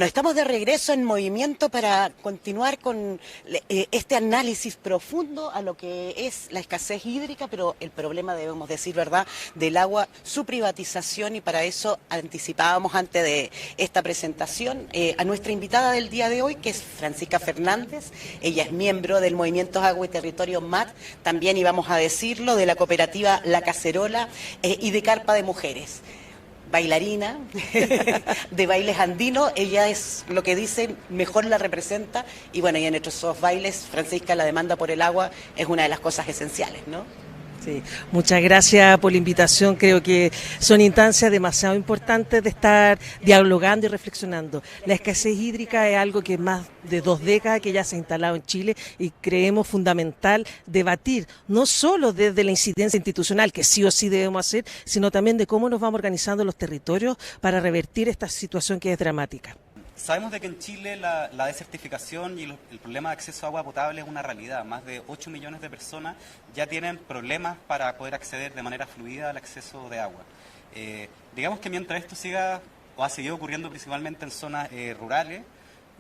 Bueno, estamos de regreso en movimiento para continuar con este análisis profundo a lo que es la escasez hídrica, pero el problema, debemos decir, ¿verdad?, del agua, su privatización, y para eso anticipábamos antes de esta presentación a nuestra invitada del día de hoy, que es Francisca Fernández. Ella es miembro del Movimiento Agua y Territorio MAT, también íbamos a decirlo, de la cooperativa La Cacerola y de Carpa de Mujeres. Bailarina de bailes andinos, ella es lo que dicen, mejor la representa, y bueno, y en nuestros bailes, Francisca, la demanda por el agua es una de las cosas esenciales, ¿no? Sí, muchas gracias por la invitación. Creo que son instancias demasiado importantes de estar dialogando y reflexionando. La escasez hídrica es algo que más de 2 décadas que ya se ha instalado en Chile, y creemos fundamental debatir, no solo desde la incidencia institucional, que sí o sí debemos hacer, sino también de cómo nos vamos organizando los territorios para revertir esta situación que es dramática. Sabemos de que en Chile la desertificación y el problema de acceso a agua potable es una realidad. Más de 8 millones de personas ya tienen problemas para poder acceder de manera fluida al acceso de agua. Digamos que mientras esto siga, o ha seguido ocurriendo principalmente en zonas rurales,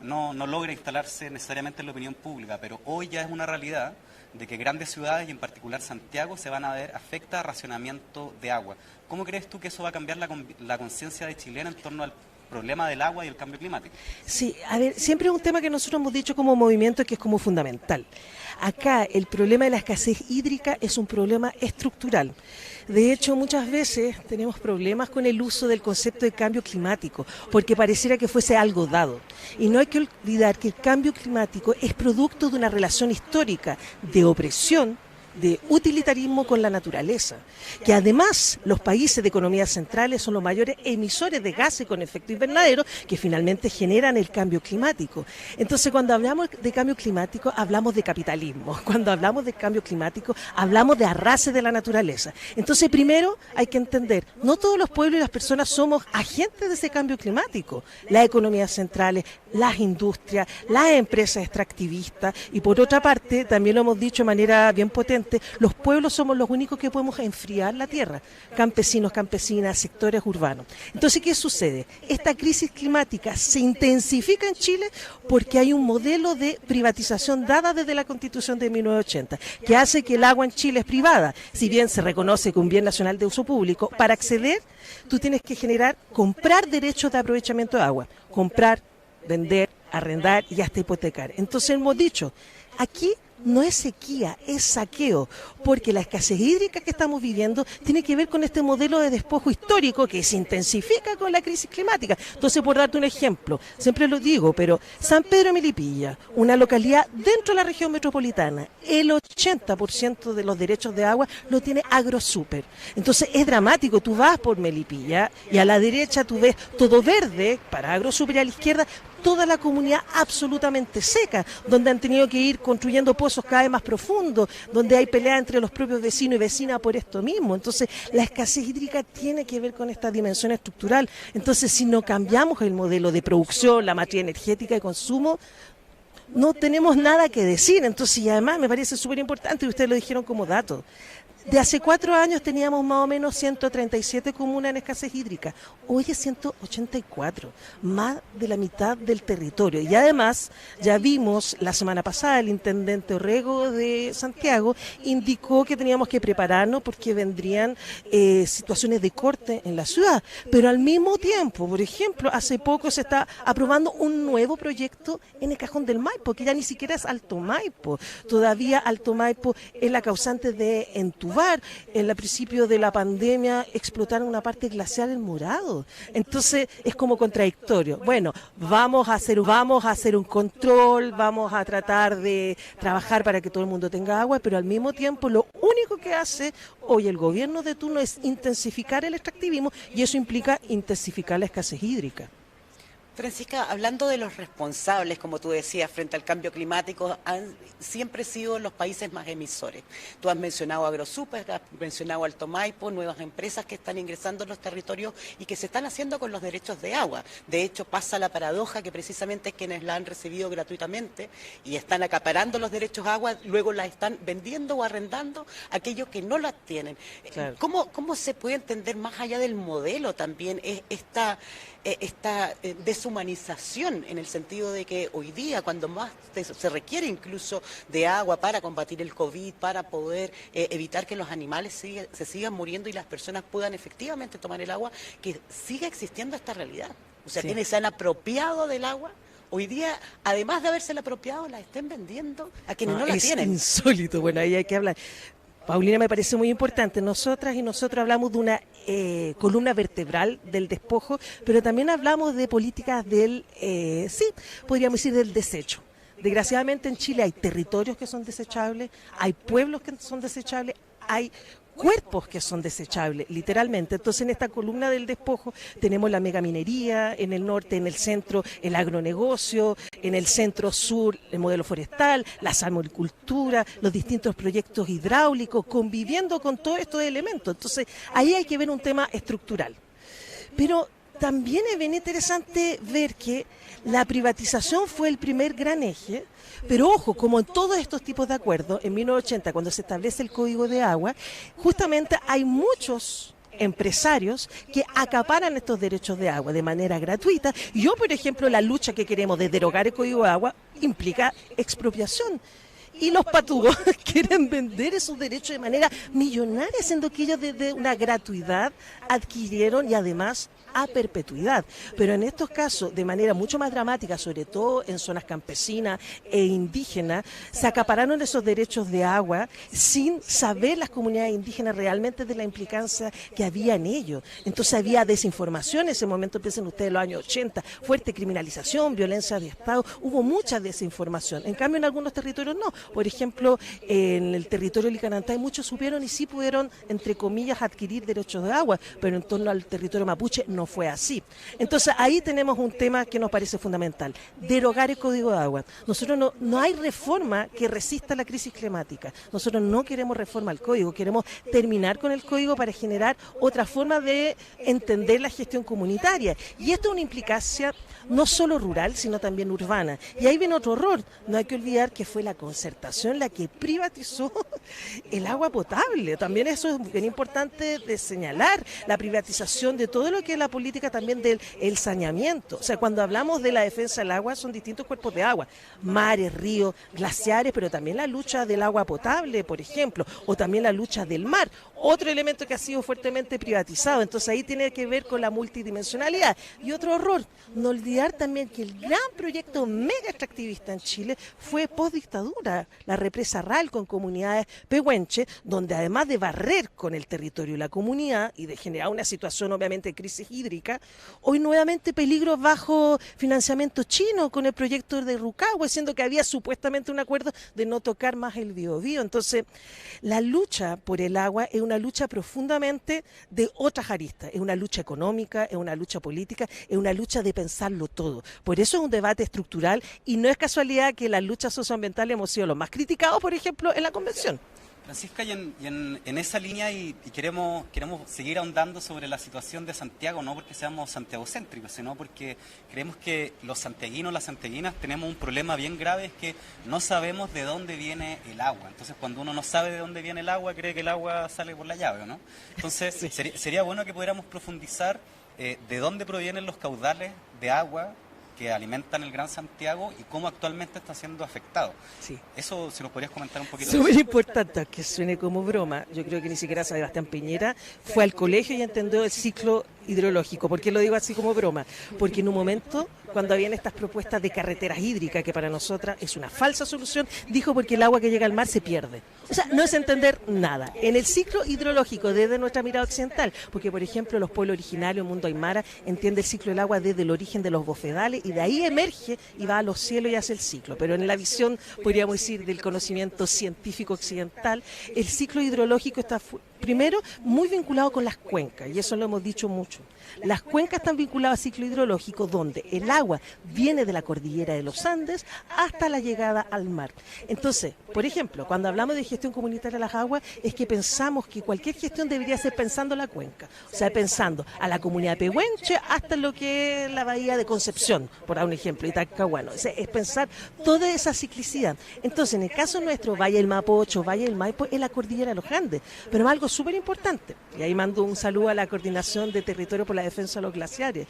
no logra instalarse necesariamente en la opinión pública, pero hoy ya es una realidad de que grandes ciudades, y en particular Santiago, se van a ver afecta a racionamiento de agua. ¿Cómo crees tú que eso va a cambiar la conciencia de chilena en torno al problema del agua y el cambio climático? Sí, a ver, siempre es un tema que nosotros hemos dicho como movimiento que es como fundamental. Acá el problema de la escasez hídrica es un problema estructural. De hecho, muchas veces tenemos problemas con el uso del concepto de cambio climático, porque pareciera que fuese algo dado. Y no hay que olvidar que el cambio climático es producto de una relación histórica de opresión, de utilitarismo con la naturaleza, que además los países de economías centrales son los mayores emisores de gases con efecto invernadero que finalmente generan el cambio climático. Entonces, cuando hablamos de cambio climático, hablamos de capitalismo. Cuando hablamos de cambio climático, hablamos de arrase de la naturaleza. Entonces, primero hay que entender, no todos los pueblos y las personas somos agentes de ese cambio climático. Las economías centrales, las industrias, las empresas extractivistas, y por otra parte, también lo hemos dicho de manera bien potente, los pueblos somos los únicos que podemos enfriar la tierra, campesinos, campesinas, sectores urbanos. Entonces, ¿qué sucede? Esta crisis climática se intensifica en Chile porque hay un modelo de privatización dada desde la Constitución de 1980, que hace que el agua en Chile es privada. Si bien se reconoce que un bien nacional de uso público, para acceder tú tienes que comprar derechos de aprovechamiento de agua, comprar, vender, arrendar y hasta hipotecar. Entonces hemos dicho, aquí no es sequía, es saqueo, porque la escasez hídrica que estamos viviendo tiene que ver con este modelo de despojo histórico que se intensifica con la crisis climática. Entonces, por darte un ejemplo, siempre lo digo, pero San Pedro de Melipilla, una localidad dentro de la región metropolitana, el 80% de los derechos de agua lo tiene Agrosuper. Entonces, es dramático, tú vas por Melipilla y a la derecha tú ves todo verde para Agrosuper, y a la izquierda toda la comunidad absolutamente seca, donde han tenido que ir construyendo pozos cada vez más profundos, donde hay pelea entre los propios vecinos y vecinas por esto mismo. Entonces, la escasez hídrica tiene que ver con esta dimensión estructural. Entonces, si no cambiamos el modelo de producción, la matriz energética y consumo, no tenemos nada que decir. Entonces, y además me parece súper importante, y ustedes lo dijeron como dato, de hace 4 años teníamos más o menos 137 comunas en escasez hídrica. Hoy es 184, más de la mitad del territorio. Y además, ya vimos la semana pasada, el intendente Orrego de Santiago indicó que teníamos que prepararnos porque vendrían situaciones de corte en la ciudad. Pero al mismo tiempo, por ejemplo, hace poco se está aprobando un nuevo proyecto en el Cajón del Maipo, que ya ni siquiera es Alto Maipo. Todavía Alto Maipo es la causante de entubar. En el principio de la pandemia explotaron una parte glacial en Morado. Entonces es como contradictorio. Bueno, vamos a hacer un control, vamos a tratar de trabajar para que todo el mundo tenga agua, pero al mismo tiempo lo único que hace hoy el gobierno de turno es intensificar el extractivismo, y eso implica intensificar la escasez hídrica. Francisca, hablando de los responsables, como tú decías, frente al cambio climático, han siempre sido los países más emisores. Tú has mencionado Agrosuper, has mencionado Alto Maipo, nuevas empresas que están ingresando en los territorios y que se están haciendo con los derechos de agua. De hecho, pasa la paradoja que precisamente quienes la han recibido gratuitamente y están acaparando los derechos de agua, luego la están vendiendo o arrendando a aquellos que no las tienen. Claro. ¿Cómo se puede entender más allá del modelo también esta deshumanidad deshumanización en el sentido de que hoy día, cuando más se requiere incluso de agua para combatir el COVID, para poder evitar que los animales se sigan muriendo y las personas puedan efectivamente tomar el agua, que siga existiendo esta realidad. O sea, Sí. quienes se han apropiado del agua, hoy día, además de habérsela apropiado, la estén vendiendo a quienes no la es tienen. insólito, bueno, ahí hay que hablar. Paulina, me parece muy importante. Nosotras y nosotros hablamos de una columna vertebral del despojo, pero también hablamos de políticas del, sí, podríamos decir del desecho. Desgraciadamente en Chile hay territorios que son desechables, hay pueblos que son desechables, hay cuerpos que son desechables, literalmente. Entonces, en esta columna del despojo tenemos la megaminería, en el norte, en el centro, el agronegocio, en el centro sur, el modelo forestal, la salmonicultura, los distintos proyectos hidráulicos, conviviendo con todos estos elementos. Entonces, ahí hay que ver un tema estructural. Pero también es bien interesante ver que la privatización fue el primer gran eje, pero ojo, como en todos estos tipos de acuerdos, en 1980, cuando se establece el Código de Agua, justamente hay muchos empresarios que acaparan estos derechos de agua de manera gratuita. Yo, por ejemplo, la lucha que queremos de derogar el Código de Agua implica expropiación. Y los patugos quieren vender esos derechos de manera millonaria, siendo que ellos desde una gratuidad adquirieron y además a perpetuidad. Pero en estos casos, de manera mucho más dramática, sobre todo en zonas campesinas e indígenas, se acapararon esos derechos de agua sin saber las comunidades indígenas realmente de la implicancia que había en ello. Entonces había desinformación en ese momento, piensen ustedes en los años 80, fuerte criminalización, violencia de Estado, hubo mucha desinformación. En cambio, en algunos territorios no. Por ejemplo, en el territorio de Licanantay muchos supieron y sí pudieron, entre comillas, adquirir derechos de agua, pero en torno al territorio mapuche no fue así. Entonces ahí tenemos un tema que nos parece fundamental, derogar el Código de Agua. Nosotros no hay reforma que resista la crisis climática. Nosotros no queremos reforma al Código, queremos terminar con el Código para generar otra forma de entender la gestión comunitaria. Y esto es una implicancia no solo rural, sino también urbana. Y ahí viene otro horror. No hay que olvidar que fue la concertación la que privatizó el agua potable. También eso es bien importante de señalar, la privatización de todo lo que es la política también del el saneamiento. O sea, cuando hablamos de la defensa del agua, son distintos cuerpos de agua, mares, ríos, glaciares, pero también la lucha del agua potable, por ejemplo, o también la lucha del mar. Otro elemento que ha sido fuertemente privatizado. Entonces ahí tiene que ver con la multidimensionalidad. Y otro horror, no olvidar también que el gran proyecto mega extractivista en Chile fue postdictadura, la represa RAL con comunidades pehuenche, donde además de barrer con el territorio y la comunidad y de generar una situación obviamente de crisis hídrica, hoy nuevamente peligro bajo financiamiento chino con el proyecto de Rucahue, siendo que había supuestamente un acuerdo de no tocar más el Biobío. Entonces, la lucha por el agua es una lucha profundamente de otras aristas, es una lucha económica, es una lucha política, es una lucha de pensarlo todo. Por eso es un debate estructural y no es casualidad que las luchas socioambientales hemos sido los más criticados, por ejemplo, en la convención. Francisca, y en esa línea y queremos seguir ahondando sobre la situación de Santiago, no porque seamos santiagocéntricos, sino porque creemos que los santiaguinos, las santiaguinas, tenemos un problema bien grave, es que no sabemos de dónde viene el agua. Entonces, cuando uno no sabe de dónde viene el agua, cree que el agua sale por la llave, ¿no? Entonces, sí. sería bueno que pudiéramos profundizar de dónde provienen los caudales de agua que alimentan el Gran Santiago y cómo actualmente está siendo afectado. Sí. Eso, si nos podrías comentar un poquito. Súper importante, que suene como broma. Yo creo que ni siquiera Sebastián Piñera fue al colegio y entendió el ciclo hidrológico. ¿Por qué lo digo así como broma? Porque en un momento, cuando habían estas propuestas de carreteras hídricas, que para nosotras es una falsa solución, dijo porque el agua que llega al mar se pierde. O sea, no es entender nada. En el ciclo hidrológico, desde nuestra mirada occidental, porque por ejemplo los pueblos originarios, el mundo aymara, entiende el ciclo del agua desde el origen de los bofedales y de ahí emerge y va a los cielos y hace el ciclo. Pero en la visión, podríamos decir, del conocimiento científico occidental, el ciclo hidrológico está primero muy vinculado con las cuencas, y eso lo hemos dicho mucho. Las cuencas están vinculadas al ciclo hidrológico donde el agua viene de la cordillera de los Andes hasta la llegada al mar. Entonces, por ejemplo, cuando hablamos de gestión comunitaria de las aguas, es que pensamos que cualquier gestión debería ser pensando la cuenca, o sea, pensando a la comunidad de Pehuenche hasta lo que es la bahía de Concepción, por dar un ejemplo, y Talcahuano. O sea, es pensar toda esa ciclicidad. Entonces, en el caso nuestro, Valle del Mapocho, Valle del Maipo, es la cordillera de los Andes, pero algo súper importante, y ahí mando un saludo a la Coordinación de Territorio por la Defensa de los Glaciares.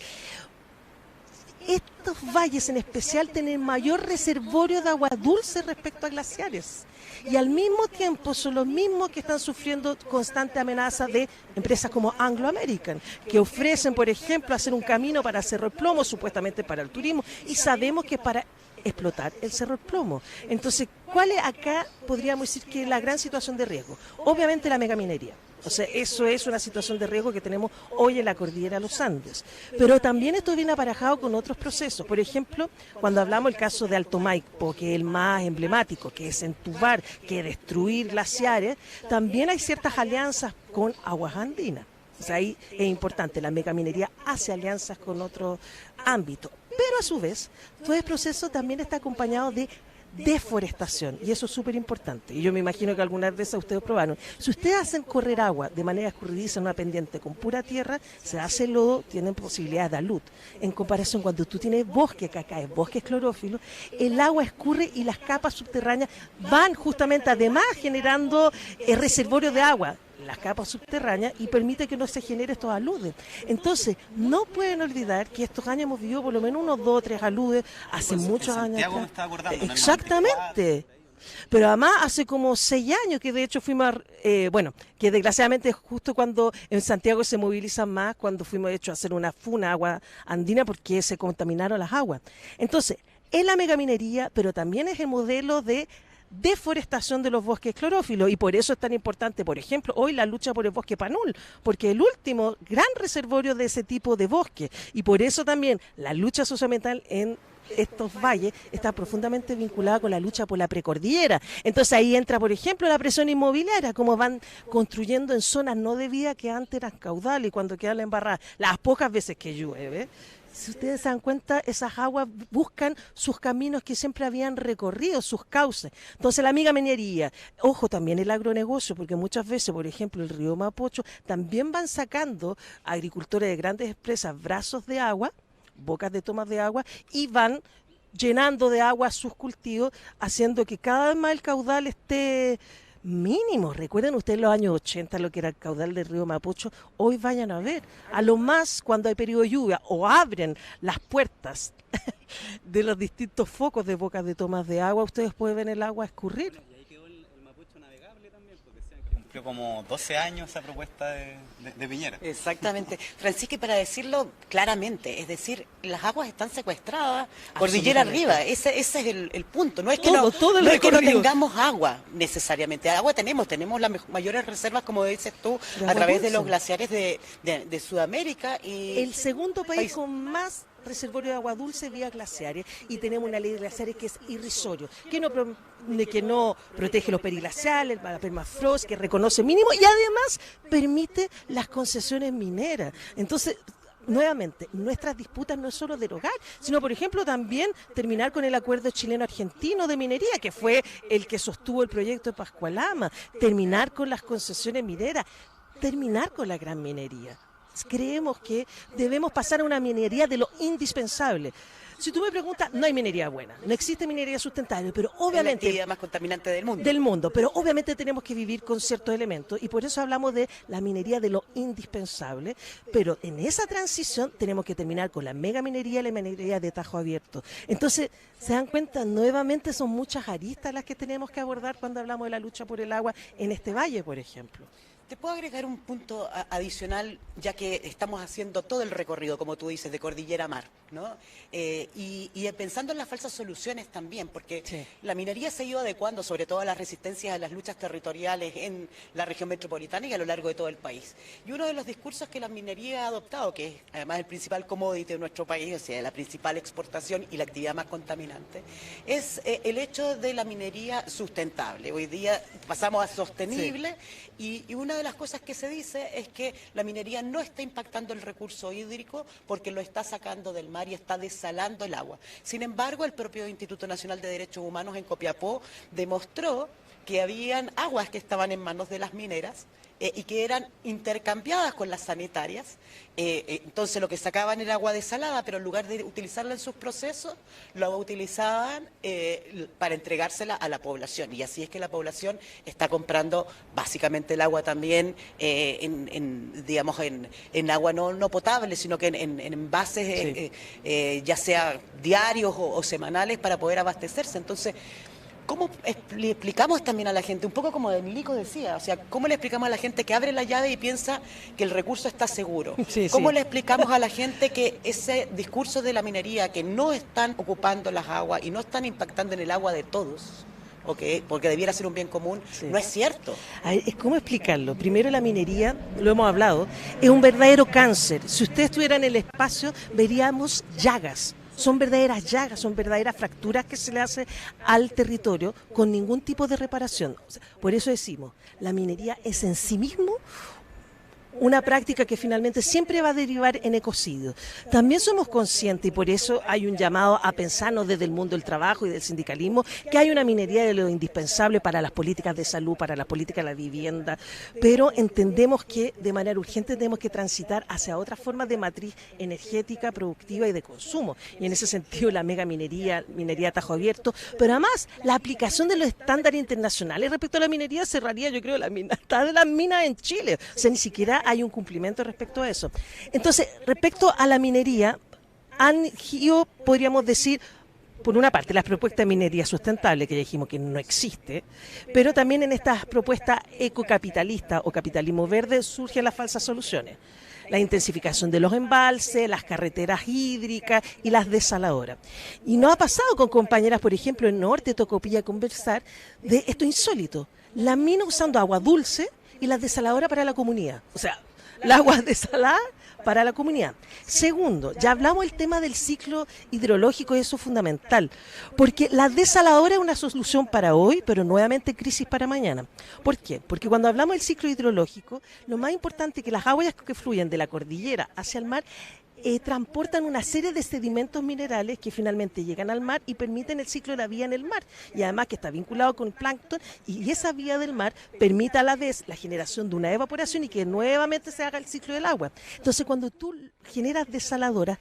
estos valles en especial tienen mayor reservorio de agua dulce respecto a glaciares. Y al mismo tiempo son los mismos que están sufriendo constante amenaza de empresas como Anglo American, que ofrecen, por ejemplo, hacer un camino para Cerro El Plomo, supuestamente para el turismo, y sabemos que es para explotar el Cerro El Plomo. Entonces, ¿cuál es acá, podríamos decir, que es la gran situación de riesgo? Obviamente la megaminería. O sea, eso es una situación de riesgo que tenemos hoy en la cordillera de los Andes. Pero también esto viene aparejado con otros procesos. Por ejemplo, cuando hablamos del caso de Alto Maipo, que es el más emblemático, que es entubar, que es destruir glaciares, también hay ciertas alianzas con aguas andinas. O sea, ahí es importante, la megaminería hace alianzas con otros ámbitos. Pero a su vez, todo el proceso también está acompañado de deforestación, y eso es súper importante. Y yo me imagino que algunas veces ustedes probaron. Si ustedes hacen correr agua de manera escurridiza en una pendiente con pura tierra, se hace lodo, tienen posibilidades de alud. En comparación, cuando tú tienes bosque, que acá es bosque clorófilo, el agua escurre y las capas subterráneas van justamente además generando reservorios de agua, las capas subterráneas, y permite que no se genere estos aludes. Entonces, no pueden olvidar que estos años hemos vivido por lo menos unos 2 o 3 aludes hace muchos años. Santiago me estaba acordando, Exactamente. Pero además hace como 6 años que de hecho fuimos, que desgraciadamente justo cuando en Santiago se movilizan más, cuando fuimos de hecho a hacer una funa agua andina porque se contaminaron las aguas. Entonces, es la megaminería, pero también es el modelo de deforestación de los bosques clorófilos, y por eso es tan importante, por ejemplo, hoy la lucha por el bosque Panul, porque el último gran reservorio de ese tipo de bosque, y por eso también la lucha socioambiental en estos valles está profundamente vinculada con la lucha por la precordillera. Entonces ahí entra, por ejemplo, la presión inmobiliaria, como van construyendo en zonas no debidas que antes eran caudales, y cuando quedan embarradas, las pocas veces que llueve, si ustedes se dan cuenta, esas aguas buscan sus caminos que siempre habían recorrido, sus cauces. Entonces la megaminería, ojo, también el agronegocio, porque muchas veces, por ejemplo, el río Mapocho, también van sacando agricultores de grandes empresas brazos de agua, bocas de tomas de agua, y van llenando de agua sus cultivos, haciendo que cada vez más el caudal esté mínimo. Recuerden ustedes los años 80, lo que era el caudal del río Mapocho. Hoy vayan a ver, a lo más cuando hay periodo de lluvia o abren las puertas de los distintos focos de bocas de tomas de agua, ustedes pueden ver el agua escurrir. Y ahí quedó el Mapocho navegable también, porque decían que cumplió como 12 años esa propuesta de Piñera. Exactamente. Francisca, y para decirlo claramente, es decir, las aguas están secuestradas, cordillera arriba, ese es el punto. No es que todo no es que no tengamos agua necesariamente. Agua tenemos las mayores reservas, como dices tú, a través de los glaciares de Sudamérica. Y el segundo país con más reservorio de agua dulce vía glaciares, y tenemos una ley de glaciares que es irrisorio, que no protege los periglaciales, la permafrost, que reconoce mínimo y además permite las concesiones mineras. Entonces, nuevamente, nuestras disputas no es solo derogar, sino, por ejemplo, también terminar con el acuerdo chileno-argentino de minería, que fue el que sostuvo el proyecto de Pascualama, terminar con las concesiones mineras, terminar con la gran minería. Creemos que debemos pasar a una minería de lo indispensable. Si tú me preguntas, no hay minería buena, no existe minería sustentable, pero obviamente... Es la actividad más contaminante del mundo. Del mundo, pero obviamente tenemos que vivir con ciertos elementos, y por eso hablamos de la minería de lo indispensable, pero en esa transición tenemos que terminar con la megaminería y la minería de tajo abierto. Entonces, se dan cuenta, nuevamente son muchas aristas las que tenemos que abordar cuando hablamos de la lucha por el agua en este valle, por ejemplo. Te puedo agregar un punto adicional, ya que estamos haciendo todo el recorrido, como tú dices, de cordillera a mar, ¿no? Y pensando en las falsas soluciones también, porque sí, la minería se ha ido adecuando, sobre todo a las resistencias a las luchas territoriales en la región metropolitana y a lo largo de todo el país. Y uno de los discursos que la minería ha adoptado, que es además el principal commodity de nuestro país, o sea, la principal exportación y la actividad más contaminante, es el hecho de la minería sustentable. Hoy día pasamos a sostenible, sí, y una de las cosas que se dice es que la minería no está impactando el recurso hídrico porque lo está sacando del mar y está desalando el agua. Sin embargo, el propio Instituto Nacional de Derechos Humanos en Copiapó demostró que habían aguas que estaban en manos de las mineras y que eran intercambiadas con las sanitarias. Entonces lo que sacaban era agua desalada, pero en lugar de utilizarla en sus procesos, lo utilizaban para entregársela a la población. Y así es que la población está comprando básicamente el agua también digamos, en agua no potable, sino que en envases ya sea diarios o semanales para poder abastecerse. Entonces, ¿cómo le explicamos también a la gente? Un poco como Nico decía, o sea, ¿cómo le explicamos a la gente que abre la llave y piensa que el recurso está seguro? Sí, ¿Cómo sí. le explicamos a la gente que ese discurso de la minería, que no están ocupando las aguas y no están impactando en el agua de todos, porque debiera ser un bien común, Sí. no es cierto? ¿Cómo explicarlo? Primero, la minería, lo hemos hablado, es un verdadero cáncer. Si usted estuviera en el espacio, veríamos llagas. Son verdaderas llagas, son verdaderas fracturas que se le hace al territorio con ningún tipo de reparación. O sea, por eso decimos, la minería es en sí mismo una práctica que finalmente siempre va a derivar en ecocidio. También somos conscientes, y por eso hay un llamado a pensarnos desde el mundo del trabajo y del sindicalismo, que hay una minería de lo indispensable para las políticas de salud, para las políticas de la vivienda, pero entendemos que de manera urgente tenemos que transitar hacia otras formas de matriz energética, productiva y de consumo. Y en ese sentido la minería a tajo abierto, pero además la aplicación de los estándares internacionales respecto a la minería cerraría, yo creo, la mitad de las minas en Chile. O sea, ni siquiera hay un cumplimiento respecto a eso. Entonces, respecto a la minería, han ido, podríamos decir, por una parte, las propuestas de minería sustentable, que ya dijimos que no existe, pero también en estas propuestas ecocapitalistas o capitalismo verde surgen las falsas soluciones. La intensificación de los embalses, las carreteras hídricas y las desaladoras. Y nos ha pasado con compañeras, por ejemplo, en Norte, Tocopilla, conversar de esto insólito. Las minas usando agua dulce y las desaladoras para la comunidad. O sea, el agua desalada para la comunidad. Segundo, ya hablamos del tema del ciclo hidrológico y eso es fundamental, porque la desaladora es una solución para hoy, pero nuevamente crisis para mañana. ¿Por qué? Porque cuando hablamos del ciclo hidrológico, lo más importante es que las aguas que fluyen de la cordillera hacia el mar transportan una serie de sedimentos minerales que finalmente llegan al mar y permiten el ciclo de la vida en el mar. Y además que está vinculado con el plancton y esa vía del mar permite a la vez la generación de una evaporación y que nuevamente se haga el ciclo del agua. Entonces cuando tú generas desaladoras,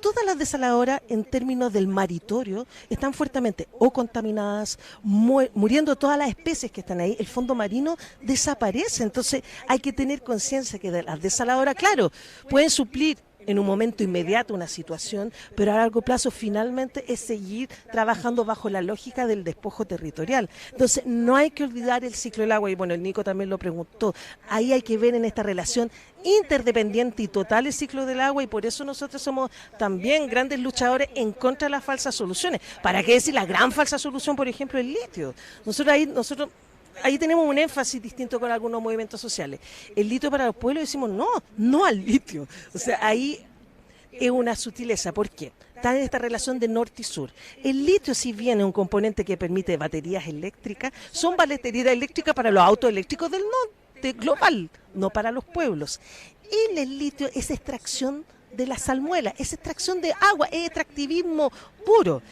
todas las desaladoras en términos del maritorio están fuertemente o contaminadas, muriendo todas las especies que están ahí, el fondo marino desaparece. Entonces hay que tener conciencia que de las desaladoras, claro, pueden suplir en un momento inmediato una situación, pero a largo plazo finalmente es seguir trabajando bajo la lógica del despojo territorial. Entonces no hay que olvidar el ciclo del agua, y bueno, el Nico también lo preguntó, ahí hay que ver en esta relación interdependiente y total el ciclo del agua, y por eso nosotros somos también grandes luchadores en contra de las falsas soluciones. ¿Para qué decir la gran falsa solución, por ejemplo, el litio? Ahí tenemos un énfasis distinto con algunos movimientos sociales. El litio para los pueblos decimos no al litio. O sea, ahí es una sutileza. ¿Por qué? Está en esta relación de norte y sur. El litio, si bien es un componente que permite baterías eléctricas, son baterías eléctricas para los autos eléctricos del norte global, no para los pueblos. Y el litio es extracción de la salmuela, es extracción de agua, es extractivismo puro.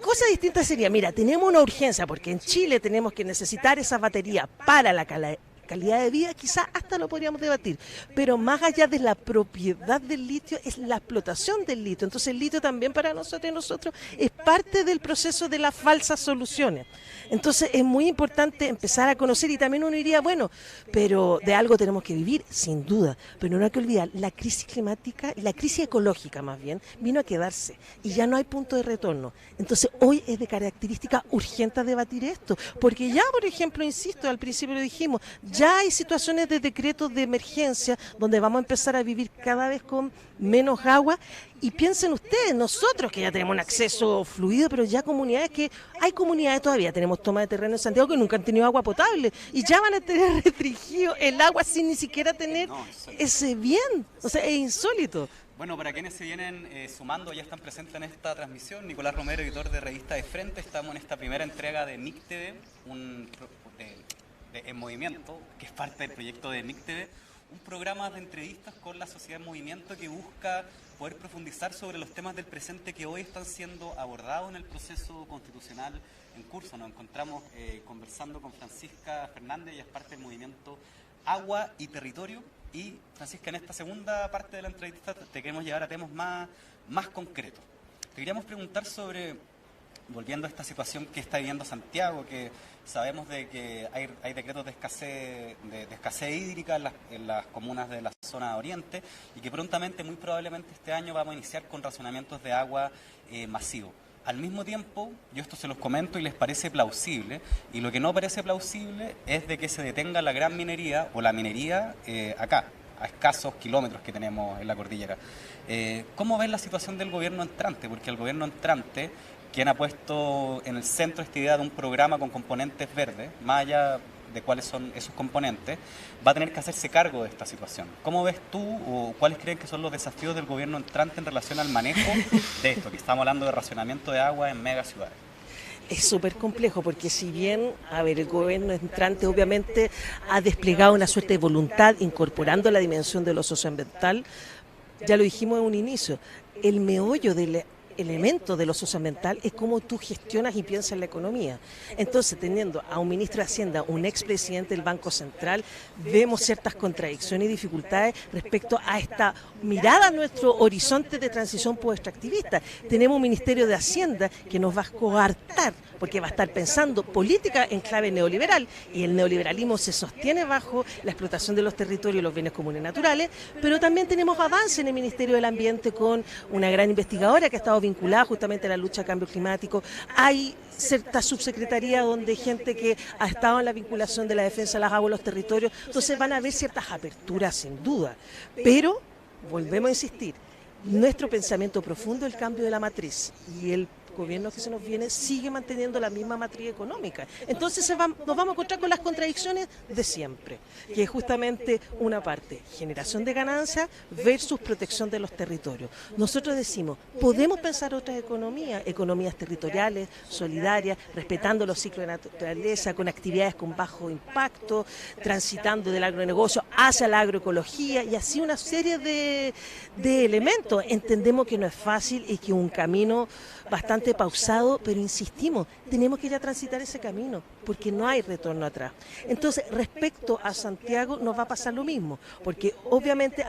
Cosa distinta sería, mira, tenemos una urgencia porque en Chile tenemos que necesitar esa batería para la calidad de vida, quizás hasta lo podríamos debatir, pero más allá de la propiedad del litio es la explotación del litio. Entonces el litio también para nosotros es parte del proceso de las falsas soluciones. Entonces es muy importante empezar a conocer, y también uno diría, bueno, pero de algo tenemos que vivir, sin duda, pero no hay que olvidar, la crisis climática, la crisis ecológica más bien, vino a quedarse y ya no hay punto de retorno. Entonces hoy es de característica urgente debatir esto, porque ya, por ejemplo, insisto, al principio lo dijimos, ya hay situaciones de decretos de emergencia donde vamos a empezar a vivir cada vez con menos agua. Y piensen ustedes, nosotros que ya tenemos un acceso fluido, pero ya hay comunidades todavía, tenemos toma de terreno en Santiago que nunca han tenido agua potable y ya van a tener restringido el agua sin ni siquiera tener ese bien. O sea, es insólito. Bueno, para quienes se vienen sumando, ya están presentes en esta transmisión, Nicolás Romero, editor de Revista de Frente, estamos en esta primera entrega de MIC TV, en movimiento, que es parte del proyecto de MIC TV, un programa de entrevistas con la sociedad en movimiento que busca poder profundizar sobre los temas del presente que hoy están siendo abordados en el proceso constitucional en curso. Nos encontramos conversando con Francisca Fernández, ella es parte del movimiento agua y territorio. Y, Francisca, en esta segunda parte de la entrevista te queremos llevar a temas más concretos. Te queríamos preguntar sobre, volviendo a esta situación que está viviendo Santiago, que sabemos de que hay decretos de escasez hídrica en las comunas de la zona oriente y que prontamente, muy probablemente este año, vamos a iniciar con racionamientos de agua masivos. Al mismo tiempo, yo esto se los comento y les parece plausible, y lo que no parece plausible es de que se detenga la gran minería o la minería acá, a escasos kilómetros que tenemos en la cordillera. ¿Cómo ven la situación del gobierno entrante? Porque el gobierno entrante, quien ha puesto en el centro esta idea de un programa con componentes verdes, más allá de cuáles son esos componentes, va a tener que hacerse cargo de esta situación. ¿Cómo ves tú o cuáles creen que son los desafíos del gobierno entrante en relación al manejo de esto, que estamos hablando de racionamiento de agua en megaciudades? Es súper complejo porque si bien, el gobierno entrante obviamente ha desplegado una suerte de voluntad incorporando la dimensión de lo socioambiental, ya lo dijimos en un inicio, el meollo del elemento de lo socioambiental es cómo tú gestionas y piensas en la economía. Entonces, teniendo a un ministro de Hacienda, un expresidente del Banco Central, vemos ciertas contradicciones y dificultades respecto a esta mirada a nuestro horizonte de transición post-extractivista. Tenemos un Ministerio de Hacienda que nos va a coartar, porque va a estar pensando política en clave neoliberal, y el neoliberalismo se sostiene bajo la explotación de los territorios y los bienes comunes naturales, pero también tenemos avance en el Ministerio del Ambiente con una gran investigadora que ha estado vinculada justamente a la lucha al cambio climático. Hay cierta subsecretaría donde hay gente que ha estado en la vinculación de la defensa de las aguas y los territorios, entonces van a haber ciertas aperturas sin duda, pero volvemos a insistir, nuestro pensamiento profundo es el cambio de la matriz, y el gobierno que se nos viene sigue manteniendo la misma matriz económica. Entonces nos vamos a encontrar con las contradicciones de siempre, que es justamente una parte, generación de ganancias versus protección de los territorios. Nosotros decimos, podemos pensar otras economías territoriales, solidarias, respetando los ciclos de naturaleza, con actividades con bajo impacto, transitando del agronegocio hacia la agroecología y así una serie de elementos. Entendemos que no es fácil y que un camino bastante pausado, pero insistimos, tenemos que ir a transitar ese camino, porque no hay retorno atrás. Entonces, respecto a Santiago, nos va a pasar lo mismo, porque obviamente,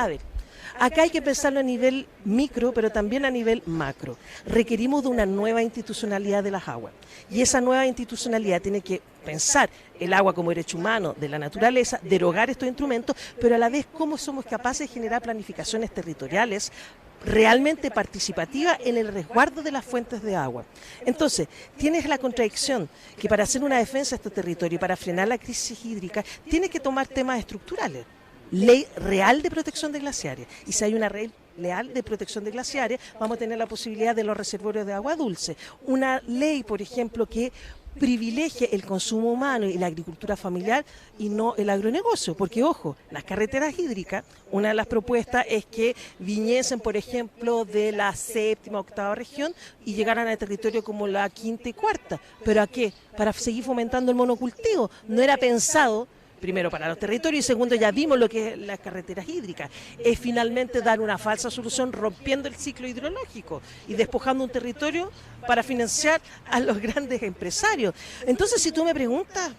acá hay que pensarlo a nivel micro, pero también a nivel macro. Requerimos de una nueva institucionalidad de las aguas, y esa nueva institucionalidad tiene que pensar el agua como derecho humano de la naturaleza, derogar estos instrumentos, pero a la vez cómo somos capaces de generar planificaciones territoriales realmente participativa en el resguardo de las fuentes de agua. Entonces, tienes la contradicción que para hacer una defensa de este territorio y para frenar la crisis hídrica, tienes que tomar temas estructurales. Ley real de protección de glaciares. Y si hay una ley real de protección de glaciares, vamos a tener la posibilidad de los reservorios de agua dulce. Una ley, por ejemplo, que privilegie el consumo humano y la agricultura familiar y no el agronegocio, porque ojo, las carreteras hídricas, una de las propuestas es que viniesen, por ejemplo, de la 7ª, 8ª región y llegaran a territorio como la 5ª y 4ª. ¿Pero a qué? Para seguir fomentando el monocultivo. No era pensado primero para los territorios y segundo ya vimos lo que es las carreteras hídricas, es finalmente dar una falsa solución rompiendo el ciclo hidrológico y despojando un territorio para financiar a los grandes empresarios. Entonces si tú me preguntas,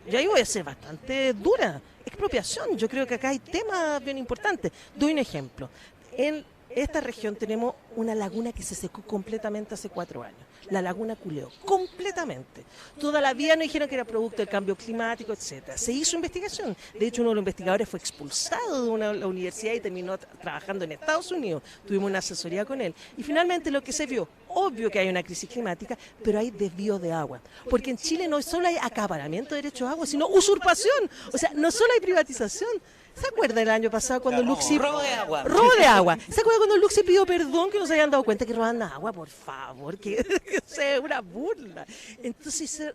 yo ahí voy a ser bastante dura, expropiación, yo creo que acá hay temas bien importantes. Doy un ejemplo, en esta región tenemos una laguna que se secó completamente hace 4 años, la laguna Culeo, completamente. Toda la vida nos dijeron que era producto del cambio climático, etcétera. Se hizo investigación, de hecho uno de los investigadores fue expulsado de la universidad y terminó trabajando en Estados Unidos, tuvimos una asesoría con él. Y finalmente lo que se vio, obvio que hay una crisis climática, pero hay desvío de agua, porque en Chile no solo hay acaparamiento de derechos de agua, sino usurpación, o sea, no solo hay privatización. ¿Se acuerda el año pasado cuando Luxi... Robo de agua. Robo de agua. ¿Se acuerda cuando Luxi pidió perdón que no se habían dado cuenta que roban agua? Por favor, que sea una burla. Entonces,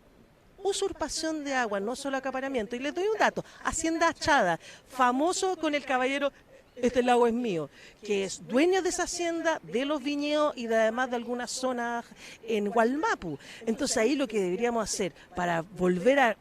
usurpación de agua, no solo acaparamiento. Y les doy un dato. Hacienda Achada, famoso con el caballero este lago es mío, que es dueño de esa hacienda, de los viñedos y además de algunas zonas en Hualmapu. Entonces ahí lo que deberíamos hacer para volver a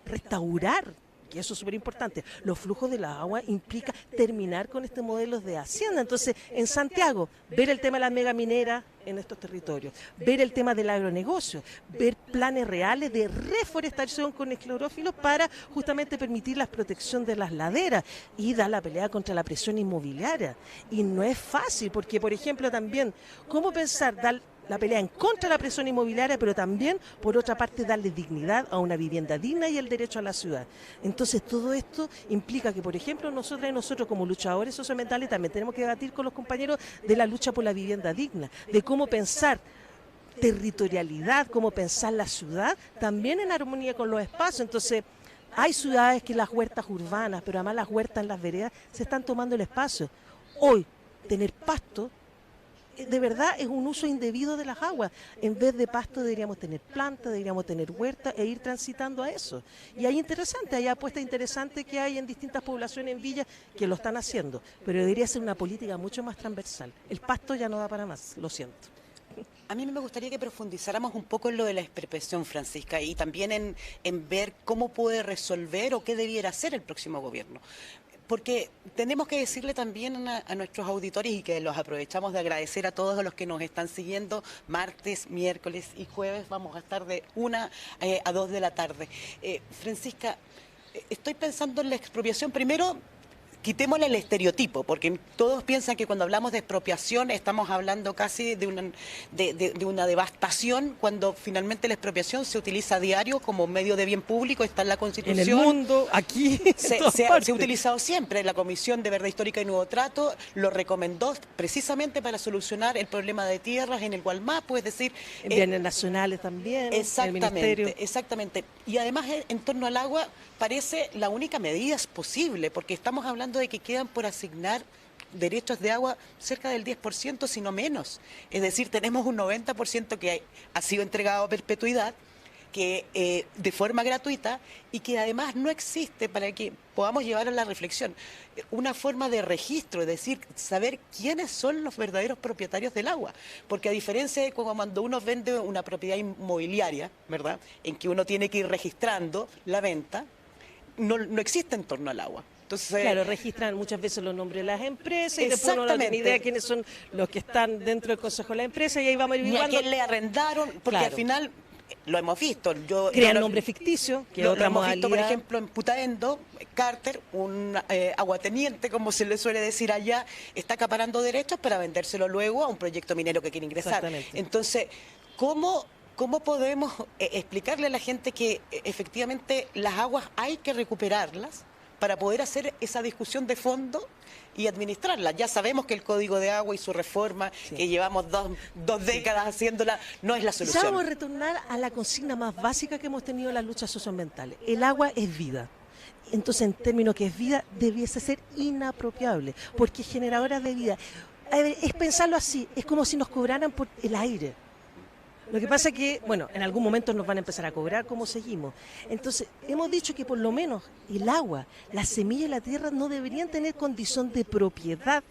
restaurar que eso es súper importante, los flujos de la agua implica terminar con este modelo de hacienda. Entonces, en Santiago, ver el tema de las megamineras en estos territorios, ver el tema del agronegocio, ver planes reales de reforestación con esclerófilos para justamente permitir la protección de las laderas y dar la pelea contra la presión inmobiliaria. Y no es fácil, porque por ejemplo también, ¿cómo pensar dar la pelea en contra de la presión inmobiliaria, pero también, por otra parte, darle dignidad a una vivienda digna y el derecho a la ciudad? Entonces, todo esto implica que, por ejemplo, nosotras y nosotros como luchadores socioambientales también tenemos que debatir con los compañeros de la lucha por la vivienda digna, de cómo pensar territorialidad, cómo pensar la ciudad, también en armonía con los espacios. Entonces, hay ciudades que las huertas urbanas, pero además las huertas en las veredas, se están tomando el espacio. Hoy, tener pasto de verdad es un uso indebido de las aguas. En vez de pasto deberíamos tener plantas, deberíamos tener huertas e ir transitando a eso. Y hay apuestas interesantes que hay en distintas poblaciones en villas que lo están haciendo, pero debería ser una política mucho más transversal. El pasto ya no da para más, lo siento. A mí me gustaría que profundizáramos un poco en lo de la expropiación, Francisca, y también en ver cómo puede resolver o qué debiera hacer el próximo gobierno. Porque tenemos que decirle también a nuestros auditores, y que los aprovechamos de agradecer a todos los que nos están siguiendo, martes, miércoles y jueves vamos a estar de 1 a 2 de la tarde. Francisca, estoy pensando en la expropiación. Primero, quitémosle el estereotipo, porque todos piensan que cuando hablamos de expropiación estamos hablando casi de una devastación, cuando finalmente la expropiación se utiliza a diario como medio de bien público, está en la Constitución. En el mundo, aquí, se ha utilizado siempre. La Comisión de Verdad Histórica y Nuevo Trato lo recomendó precisamente para solucionar el problema de tierras en el Gualmapu, es decir... En bienes nacionales también, exactamente, el Ministerio. Exactamente. Y además en torno al agua parece la única medida posible, porque estamos hablando de que quedan por asignar derechos de agua cerca del 10%, si no menos. Es decir, tenemos un 90% que ha sido entregado a perpetuidad, que de forma gratuita, y que además no existe, para que podamos llevar a la reflexión, una forma de registro, es decir, saber quiénes son los verdaderos propietarios del agua. Porque a diferencia de cuando uno vende una propiedad inmobiliaria, ¿verdad?, en que uno tiene que ir registrando la venta, no existe en torno al agua. Entonces, claro, registran muchas veces los nombres de las empresas y después uno no tiene idea quiénes son los que están dentro del Consejo de la Empresa, y ahí vamos averiguando. Ni a quién le arrendaron, porque claro, al final lo hemos visto. Crean nombre ficticio, que lo otra hemos modalidad. visto, por ejemplo, en Putaendo, Carter, un aguateniente, como se le suele decir allá, está acaparando derechos para vendérselo luego a un proyecto minero que quiere ingresar. Entonces, ¿cómo podemos explicarle a la gente que efectivamente las aguas hay que recuperarlas para poder hacer esa discusión de fondo y administrarla? Ya sabemos que el Código de Agua y su reforma, que llevamos dos décadas haciéndola, no es la solución. Ya vamos a retornar a la consigna más básica que hemos tenido en las luchas socioambientales. El agua es vida. Entonces, en términos que es vida, debiese ser inapropiable, porque es generadora de vida. Es pensarlo así, es como si nos cobraran por el aire. Lo que pasa es que, bueno, en algún momento nos van a empezar a cobrar cómo seguimos. Entonces, hemos dicho que por lo menos el agua, la semilla y la tierra no deberían tener condición de propiedad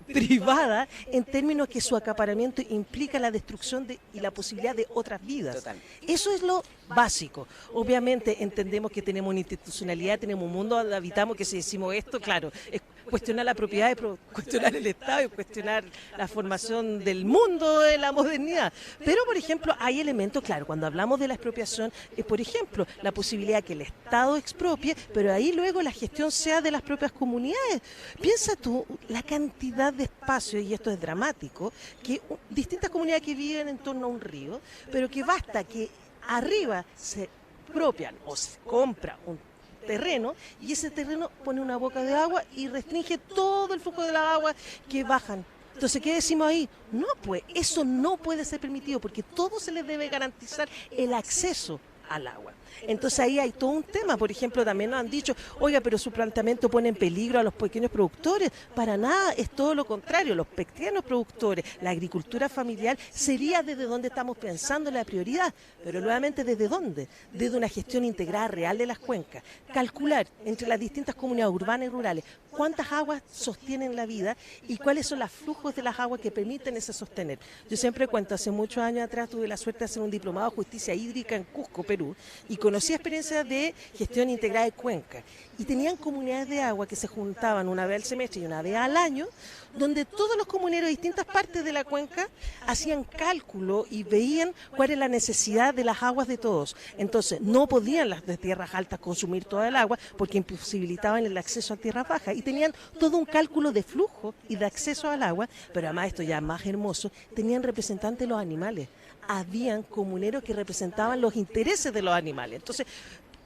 privada, en términos que su acaparamiento implica la destrucción y la posibilidad de otras vidas. Total. Eso es lo básico. Obviamente entendemos que tenemos una institucionalidad, tenemos un mundo donde habitamos, que si decimos esto, claro, es cuestionar la propiedad, es cuestionar el Estado, es cuestionar la formación del mundo de la modernidad. Pero, por ejemplo, hay elementos, claro, cuando hablamos de la expropiación, es, por ejemplo, la posibilidad que el Estado expropie, pero ahí luego la gestión sea de las propias comunidades. Piensa tú la cantidad de espacios, y esto es dramático, que distintas comunidades que viven en torno a un río, pero que basta que arriba se expropian o se compra un terreno, y ese terreno pone una boca de agua y restringe todo el flujo de la agua que bajan. Entonces, ¿qué decimos ahí? No, pues eso no puede ser permitido, porque todo se les debe garantizar el acceso al agua. Entonces ahí hay todo un tema. Por ejemplo, también nos han dicho, oiga, pero su planteamiento pone en peligro a los pequeños productores. Para nada, es todo lo contrario. Los pequeños productores, la agricultura familiar, sería desde donde estamos pensando la prioridad. Pero nuevamente, ¿desde dónde? Desde una gestión integrada real de las cuencas. Calcular entre las distintas comunidades urbanas y rurales cuántas aguas sostienen la vida y cuáles son los flujos de las aguas que permiten ese sostener. Yo siempre cuento, hace muchos años atrás tuve la suerte de hacer un diplomado de justicia hídrica en Cusco, Perú, y y conocí experiencias de gestión integrada de cuenca. Y tenían comunidades de agua que se juntaban una vez al semestre y una vez al año, donde todos los comuneros de distintas partes de la cuenca hacían cálculo y veían cuál es la necesidad de las aguas de todos. Entonces, no podían las de tierras altas consumir toda el agua porque imposibilitaban el acceso a tierras bajas. Y tenían todo un cálculo de flujo y de acceso al agua, pero además esto ya más hermoso, tenían representantes de los animales. Habían comuneros que representaban los intereses de los animales. Entonces,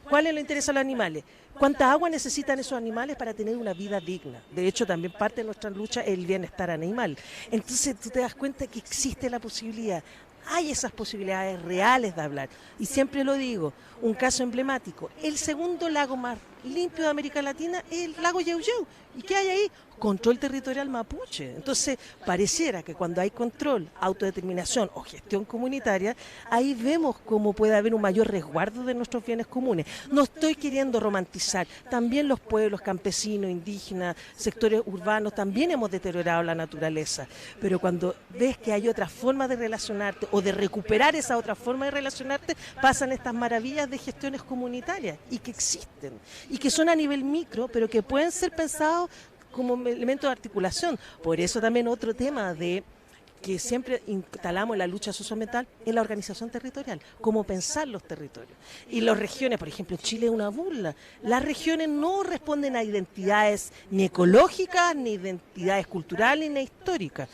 ¿cuál es lo interés a los animales? ¿Cuánta agua necesitan esos animales para tener una vida digna? De hecho, también parte de nuestra lucha es el bienestar animal. Entonces, tú te das cuenta que existe la posibilidad. Hay esas posibilidades reales de hablar. Y siempre lo digo, un caso emblemático. El segundo lago más limpio de América Latina es el lago Yauyau. ¿Y qué hay ahí? Control territorial mapuche. Entonces, pareciera que cuando hay control, autodeterminación o gestión comunitaria, ahí vemos cómo puede haber un mayor resguardo de nuestros bienes comunes. No estoy queriendo romantizar. También los pueblos campesinos, indígenas, sectores urbanos, también hemos deteriorado la naturaleza. Pero cuando ves que hay otra forma de relacionarte o de recuperar esa otra forma de relacionarte, pasan estas maravillas de gestiones comunitarias y que existen y que son a nivel micro, pero que pueden ser pensados como elemento de articulación. Por eso también otro tema de que siempre instalamos en la lucha socioambiental es la organización territorial, cómo pensar los territorios. Y las regiones, por ejemplo, Chile es una burla. Las regiones no responden a identidades ni ecológicas, ni identidades culturales, ni históricas.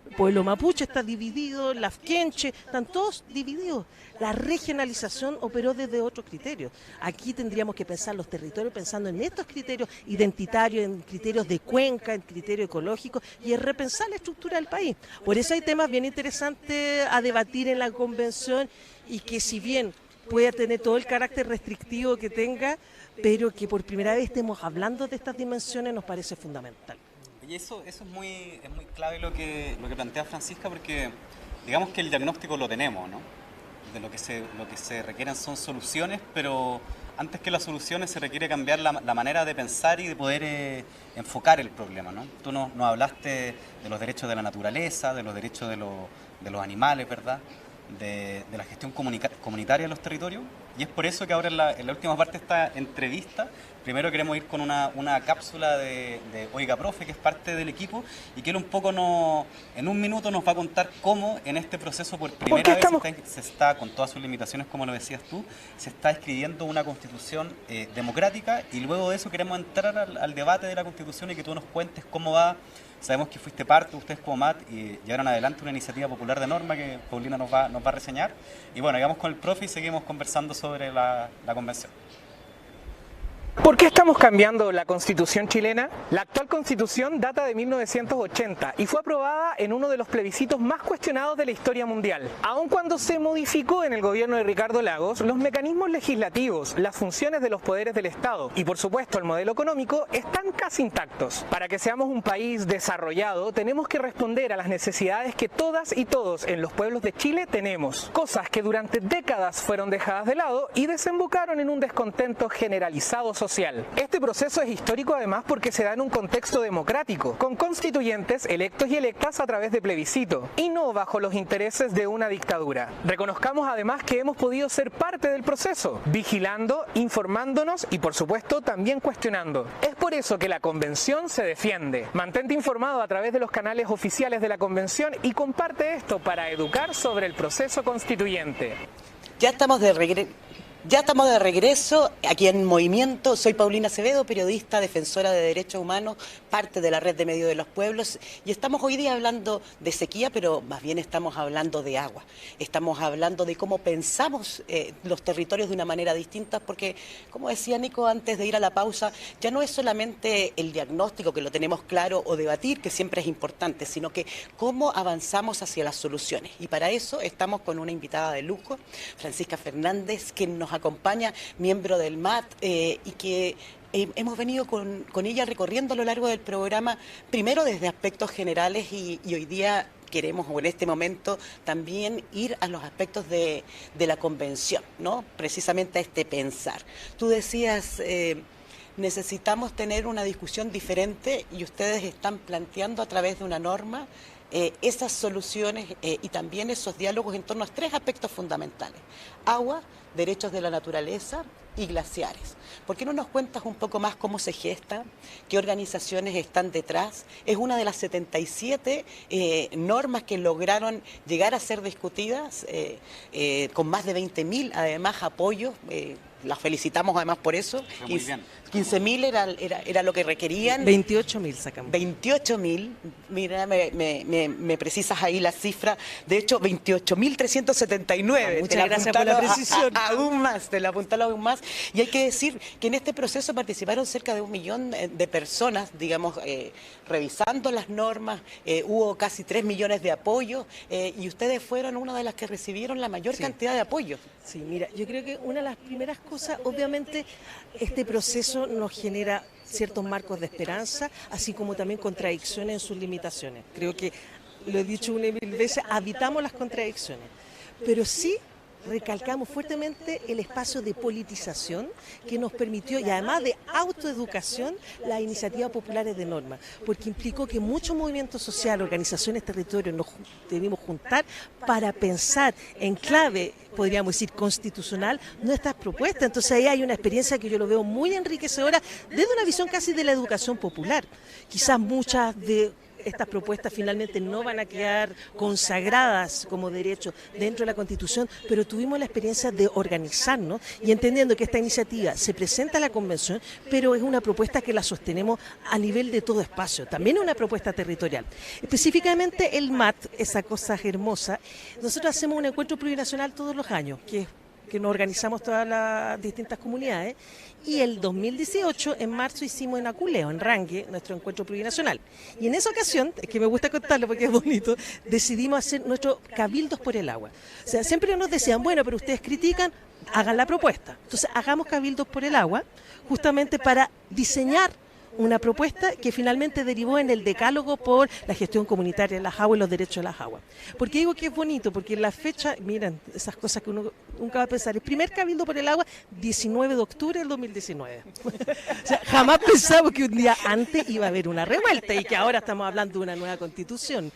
El pueblo mapuche está dividido, las quenche, están todos divididos. La regionalización operó desde otros criterios. Aquí tendríamos que pensar los territorios pensando en estos criterios identitarios, en criterios de cuenca, en criterios ecológicos y en repensar la estructura del país. Por eso hay temas bien interesantes a debatir en la convención y que si bien pueda tener todo el carácter restrictivo que tenga, pero que por primera vez estemos hablando de estas dimensiones nos parece fundamental. Y eso es muy clave lo que plantea Francisca, porque digamos que el diagnóstico lo tenemos, ¿no? De lo que se requieren son soluciones, pero antes que las soluciones se requiere cambiar la manera de pensar y de poder enfocar el problema, ¿no? Tú nos hablaste de los derechos de la naturaleza, de los derechos de los animales, ¿verdad? De la gestión comunitaria de los territorios, y es por eso que ahora en la última parte de esta entrevista primero queremos ir con una cápsula de Oiga Profe, que es parte del equipo, y que él un poco en un minuto nos va a contar cómo en este proceso por primera vez se está, con todas sus limitaciones, como lo decías tú, se está escribiendo una constitución democrática, y luego de eso queremos entrar al debate de la constitución y que tú nos cuentes cómo va. Sabemos que fuiste parte, ustedes como MAT, y llevaron adelante una iniciativa popular de norma que Paulina nos va a reseñar. Y bueno, llegamos con el profe y seguimos conversando sobre la convención. ¿Por qué estamos cambiando la Constitución chilena? La actual Constitución data de 1980 y fue aprobada en uno de los plebiscitos más cuestionados de la historia mundial. Aun cuando se modificó en el gobierno de Ricardo Lagos, los mecanismos legislativos, las funciones de los poderes del Estado y por supuesto el modelo económico están casi intactos. Para que seamos un país desarrollado, tenemos que responder a las necesidades que todas y todos en los pueblos de Chile tenemos, cosas que durante décadas fueron dejadas de lado y desembocaron en un descontento generalizado social. Este proceso es histórico además porque se da en un contexto democrático, con constituyentes electos y electas a través de plebiscito, y no bajo los intereses de una dictadura. Reconozcamos además que hemos podido ser parte del proceso, vigilando, informándonos y por supuesto también cuestionando. Es por eso que la convención se defiende. Mantente informado a través de los canales oficiales de la convención y comparte esto para educar sobre el proceso constituyente. Ya estamos de regreso aquí en Movimiento. Soy Paulina Acevedo, periodista, defensora de derechos humanos, parte de la Red de Medios de los Pueblos, y estamos hoy día hablando de sequía, pero más bien estamos hablando de agua. Estamos hablando de cómo pensamos los territorios de una manera distinta, porque, como decía Nico antes de ir a la pausa, ya no es solamente el diagnóstico, que lo tenemos claro, o debatir, que siempre es importante, sino que cómo avanzamos hacia las soluciones. Y para eso estamos con una invitada de lujo, Francisca Fernández, que nos acompaña, miembro del MAT, y que hemos venido con ella recorriendo a lo largo del programa, primero desde aspectos generales y hoy día queremos, o en este momento, también ir a los aspectos de la convención, ¿no? Precisamente a este pensar. Tú decías, necesitamos tener una discusión diferente y ustedes están planteando a través de una norma esas soluciones y también esos diálogos en torno a tres aspectos fundamentales: agua, derechos de la naturaleza y glaciares. ¿Por qué no nos cuentas un poco más cómo se gesta, qué organizaciones están detrás? Es una de las 77 normas que lograron llegar a ser discutidas, con más de 20.000 además apoyos. Las felicitamos además por eso. 15.000 era lo que requerían. 28.000 sacamos. 28.000, mira, me precisas ahí la cifra. De hecho, 28.379. Muchas gracias por la precisión. Aún más, te la apuntalo aún más. Y hay que decir que en este proceso participaron cerca de 1 millón de personas, digamos, revisando las normas. Hubo casi 3 millones de apoyos y ustedes fueron una de las que recibieron la mayor cantidad de apoyos. Sí, mira, yo creo que una de las primeras cosas, obviamente, este proceso nos genera ciertos marcos de esperanza, así como también contradicciones en sus limitaciones. Creo que, lo he dicho una y mil veces, habitamos las contradicciones, pero sí recalcamos fuertemente el espacio de politización que nos permitió, y además de autoeducación, las iniciativas populares de norma, porque implicó que muchos movimientos sociales, organizaciones, territorios nos debimos juntar para pensar en clave, podríamos decir, constitucional, nuestras propuestas. Entonces ahí hay una experiencia que yo lo veo muy enriquecedora desde una visión casi de la educación popular. Quizás muchas de estas propuestas finalmente no van a quedar consagradas como derecho dentro de la Constitución, pero tuvimos la experiencia de organizarnos y entendiendo que esta iniciativa se presenta a la Convención, pero es una propuesta que la sostenemos a nivel de todo espacio, también es una propuesta territorial. Específicamente el MAT, esa cosa hermosa, nosotros hacemos un encuentro plurinacional todos los años, que nos organizamos todas las distintas comunidades, y el 2018, en marzo, hicimos en Aculeo, en Rangue, nuestro encuentro plurinacional. Y en esa ocasión, es que me gusta contarlo porque es bonito, decidimos hacer nuestros cabildos por el agua. O sea, siempre nos decían, bueno, pero ustedes critican, hagan la propuesta. Entonces, hagamos cabildos por el agua, justamente para diseñar una propuesta que finalmente derivó en el decálogo por la gestión comunitaria de las aguas y los derechos de las aguas. ¿Por qué digo que es bonito? Porque en la fecha, miren, esas cosas que uno nunca va a pensar, el primer cabildo por el agua, 19 de octubre del 2019. O sea, jamás pensamos que un día antes iba a haber una revuelta y que ahora estamos hablando de una nueva constitución.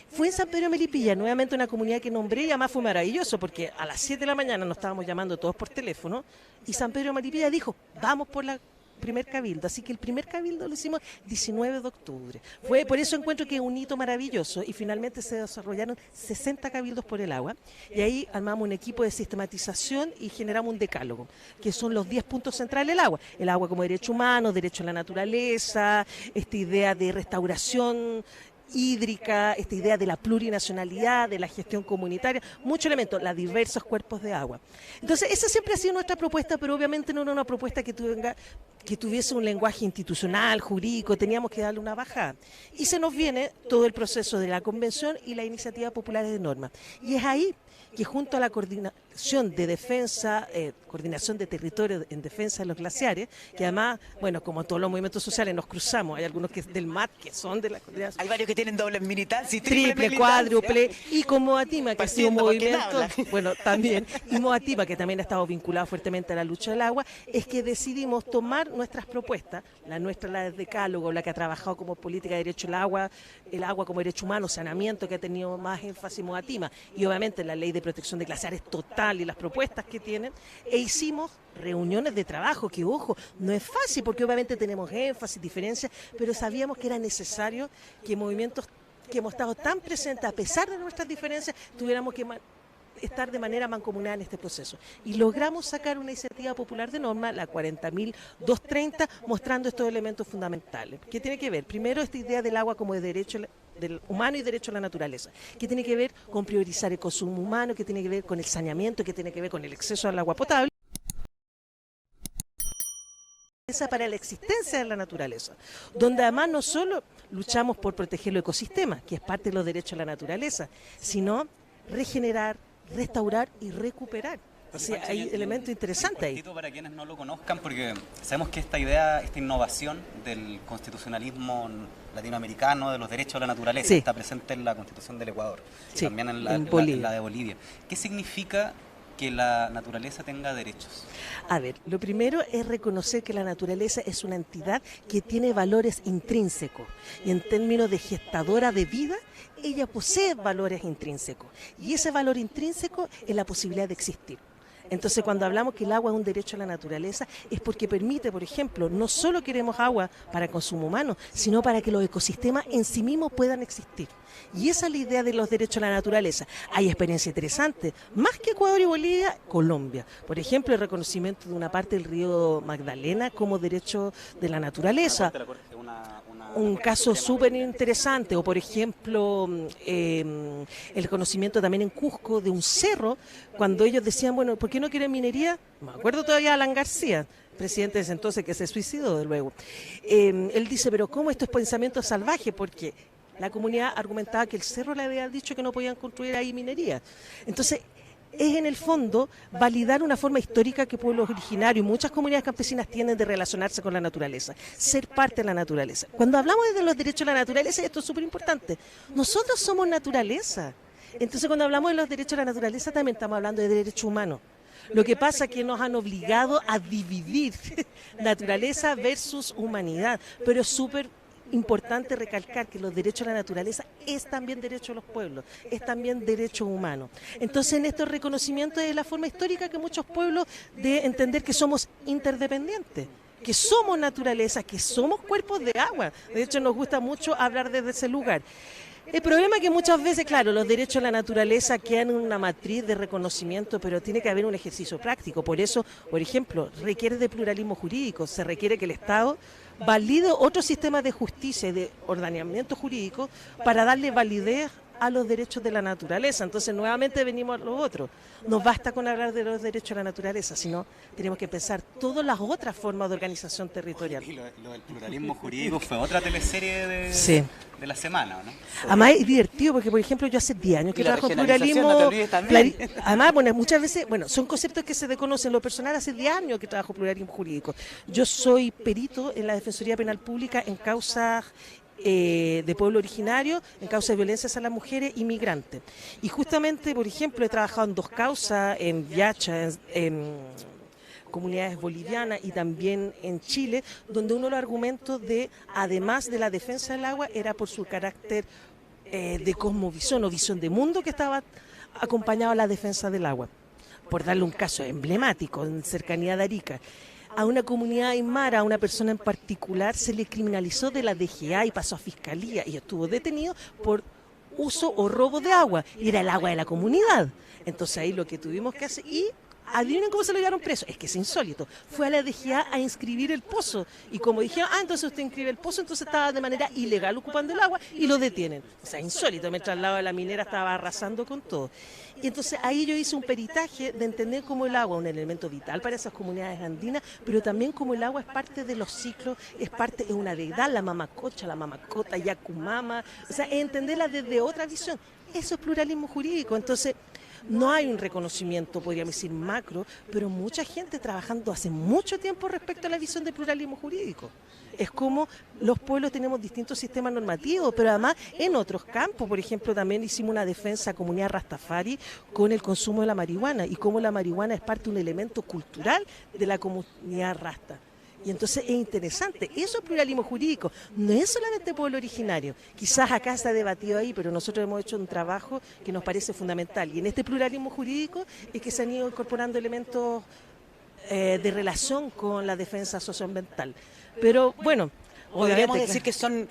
Fue en San Pedro de Melipilla, nuevamente una comunidad que nombré, y además fue maravilloso porque a las 7 de la mañana nos estábamos llamando todos por teléfono y San Pedro de Melipilla dijo, vamos por la primer cabildo, así que el primer cabildo lo hicimos 19 de octubre. Fue por eso encuentro que es un hito maravilloso y finalmente se desarrollaron 60 cabildos por el agua y ahí armamos un equipo de sistematización y generamos un decálogo, que son los 10 puntos centrales del agua. El agua como derecho humano, derecho a la naturaleza, esta idea de restauración hídrica, esta idea de la plurinacionalidad, de la gestión comunitaria, muchos elementos, los diversos cuerpos de agua. Entonces, esa siempre ha sido nuestra propuesta, pero obviamente no era una propuesta que tuviese un lenguaje institucional, jurídico, teníamos que darle una bajada. Y se nos viene todo el proceso de la Convención y la Iniciativa Popular de Norma. Y es ahí que junto a la coordinación de defensa, coordinación de territorio en defensa de los glaciares, que además, bueno, como todos los movimientos sociales nos cruzamos, hay algunos que del MAT que son de la coordinación. Hay varios que tienen doble militancia y triple, cuádruple, y como Atima, que ha sido un movimiento, bueno, también, y Moatima, que también ha estado vinculado fuertemente a la lucha del agua, es que decidimos tomar nuestras propuestas, la nuestra, la de Decálogo, la que ha trabajado como política de derecho al agua, el agua como derecho humano, saneamiento, que ha tenido más énfasis Moatima, y obviamente la ley de protección de glaciares total y las propuestas que tienen, e hicimos reuniones de trabajo, que ojo, no es fácil porque obviamente tenemos énfasis, diferencias, pero sabíamos que era necesario que movimientos que hemos estado tan presentes, a pesar de nuestras diferencias, tuviéramos que estar de manera mancomunada en este proceso. Y logramos sacar una iniciativa popular de norma, la 40.230, mostrando estos elementos fundamentales. ¿Qué tiene que ver? Primero, esta idea del agua como de derecho del humano y derecho a la naturaleza, que tiene que ver con priorizar el consumo humano, que tiene que ver con el saneamiento, que tiene que ver con el acceso al agua potable, para la existencia de la naturaleza, donde además no solo luchamos por proteger los ecosistemas, que es parte de los derechos a la naturaleza, sino regenerar, restaurar y recuperar. O sea, hay elementos interesantes ahí. Para quienes no lo conozcan, porque sabemos que esta idea, esta innovación del constitucionalismo latinoamericano, de los derechos a la naturaleza, está presente en la Constitución del Ecuador, también en la de Bolivia. ¿Qué significa que la naturaleza tenga derechos? A ver, lo primero es reconocer que la naturaleza es una entidad que tiene valores intrínsecos y en términos de gestadora de vida, ella posee valores intrínsecos y ese valor intrínseco es la posibilidad de existir. Entonces, cuando hablamos que el agua es un derecho a la naturaleza, es porque permite, por ejemplo, no solo queremos agua para consumo humano, sino para que los ecosistemas en sí mismos puedan existir. Y esa es la idea de los derechos a la naturaleza. Hay experiencias interesantes, más que Ecuador y Bolivia, Colombia. Por ejemplo, el reconocimiento de una parte del río Magdalena como derecho de la naturaleza. Un caso súper interesante, o por ejemplo el reconocimiento también en Cusco de un cerro, cuando ellos decían, bueno, ¿por qué no quieren minería? Me acuerdo todavía de Alan García, presidente de ese entonces, que se suicidó de luego. Él dice, pero ¿cómo esto es pensamiento salvaje? Porque la comunidad argumentaba que el cerro le había dicho que no podían construir ahí minería. Entonces, es en el fondo validar una forma histórica que pueblos originarios y muchas comunidades campesinas tienen de relacionarse con la naturaleza, ser parte de la naturaleza. Cuando hablamos de los derechos de la naturaleza, esto es súper importante, nosotros somos naturaleza. Entonces cuando hablamos de los derechos de la naturaleza también estamos hablando de derechos humanos. Lo que pasa es que nos han obligado a dividir naturaleza versus humanidad, pero es súper importante recalcar que los derechos a la naturaleza es también derecho a los pueblos, es también derecho humano. Entonces, en estos reconocimientos es la forma histórica que muchos pueblos de entender que somos interdependientes, que somos naturaleza, que somos cuerpos de agua. De hecho, nos gusta mucho hablar desde ese lugar. El problema es que muchas veces, claro, los derechos a la naturaleza quedan en una matriz de reconocimiento, pero tiene que haber un ejercicio práctico. Por eso, por ejemplo, requiere de pluralismo jurídico. Se requiere que el Estado valide otros sistemas de justicia y de ordenamiento jurídico para darle validez a los derechos de la naturaleza. Entonces, nuevamente venimos a lo otro. No basta con hablar de los derechos de la naturaleza, sino tenemos que pensar todas las otras formas de organización territorial. Y lo del pluralismo jurídico fue otra teleserie Sí. de la semana, ¿no? Además es divertido porque, por ejemplo, yo hace 10 años que Y la trabajo en regionalización, pluralismo. no te olvides también. Además, bueno, muchas veces, bueno, son conceptos que se desconocen. Lo personal, hace 10 años que trabajo pluralismo jurídico. Yo soy perito en la Defensoría Penal Pública en causas de pueblo originario, en causas de violencia hacia las mujeres y migrantes. Y justamente, por ejemplo, he trabajado en 2 causas, en Viacha, en comunidades bolivianas y también en Chile, donde uno de los argumentos de, además de la defensa del agua, era por su carácter de cosmovisión o visión de mundo que estaba acompañado a la defensa del agua. Por darle un caso emblemático, en cercanía de Arica, a una comunidad aymara, a una persona en particular, se le criminalizó de la DGA y pasó a fiscalía y estuvo detenido por uso o robo de agua, y era el agua de la comunidad. Entonces ahí lo que tuvimos que hacer, y adivinen cómo se lo llevaron preso, es que es insólito, fue a la DGA a inscribir el pozo, y como dijeron, entonces usted inscribe el pozo, entonces estaba de manera ilegal ocupando el agua, y lo detienen. O sea, insólito, mientras al lado de la minera estaba arrasando con todo. Y entonces ahí yo hice un peritaje de entender cómo el agua es un elemento vital para esas comunidades andinas, pero también cómo el agua es parte de los ciclos, es una deidad, la mamacocha, la mamacota, yacumama, o sea, entenderla desde otra visión. Eso es pluralismo jurídico. Entonces, no hay un reconocimiento, podríamos decir, macro, pero mucha gente trabajando hace mucho tiempo respecto a la visión del pluralismo jurídico. Es como los pueblos tenemos distintos sistemas normativos, pero además en otros campos, por ejemplo, también hicimos una defensa a comunidad Rastafari con el consumo de la marihuana y cómo la marihuana es parte de un elemento cultural de la comunidad rasta. Y entonces es interesante, eso es pluralismo jurídico, no es solamente pueblo originario. Quizás acá se ha debatido ahí, pero nosotros hemos hecho un trabajo que nos parece fundamental. Y en este pluralismo jurídico es que se han ido incorporando elementos de relación con la defensa socioambiental. Pero bueno, podríamos decir que son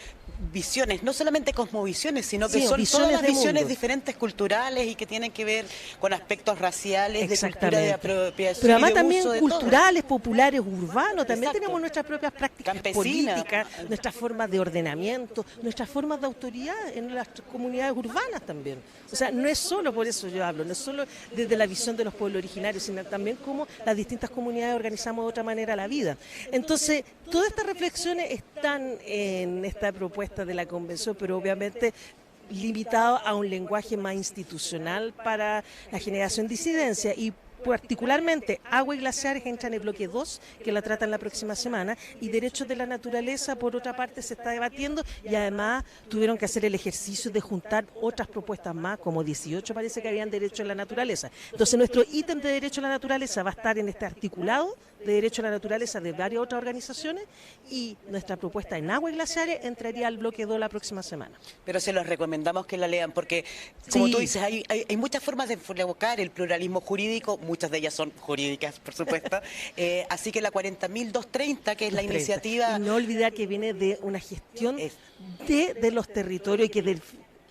visiones, no solamente cosmovisiones, sino que son todas las visiones diferentes culturales y que tienen que ver con aspectos raciales, de cultura, de apropiación. Pero además y de también uso culturales, populares, urbanos, también Exacto. tenemos nuestras propias prácticas Campesina. políticas, nuestras formas de ordenamiento, nuestras formas de autoridad en las comunidades urbanas también. O sea, no es solo, por eso yo hablo, no es solo desde la visión de los pueblos originarios, sino también cómo las distintas comunidades organizamos de otra manera la vida. Entonces, todas estas reflexiones están en esta propuesta de la convención, pero obviamente limitado a un lenguaje más institucional para la generación de disidencia. Y particularmente agua y glaciares entra en el bloque 2, que la tratan la próxima semana, y derechos de la naturaleza, por otra parte, se está debatiendo, y además tuvieron que hacer el ejercicio de juntar otras propuestas más, como 18 parece que habían derecho a la naturaleza. Entonces nuestro ítem de derecho a la naturaleza va a estar en este articulado de derecho a la naturaleza de varias otras organizaciones, y nuestra propuesta en agua y glaciares entraría al bloque 2 la próxima semana. Pero se los recomendamos que la lean porque, como Sí. tú dices, hay muchas formas de enfocar el pluralismo jurídico, muchas de ellas son jurídicas, por supuesto. Así que la 40.230, que es la 30. iniciativa... Y no olvidar que viene de una gestión de los territorios y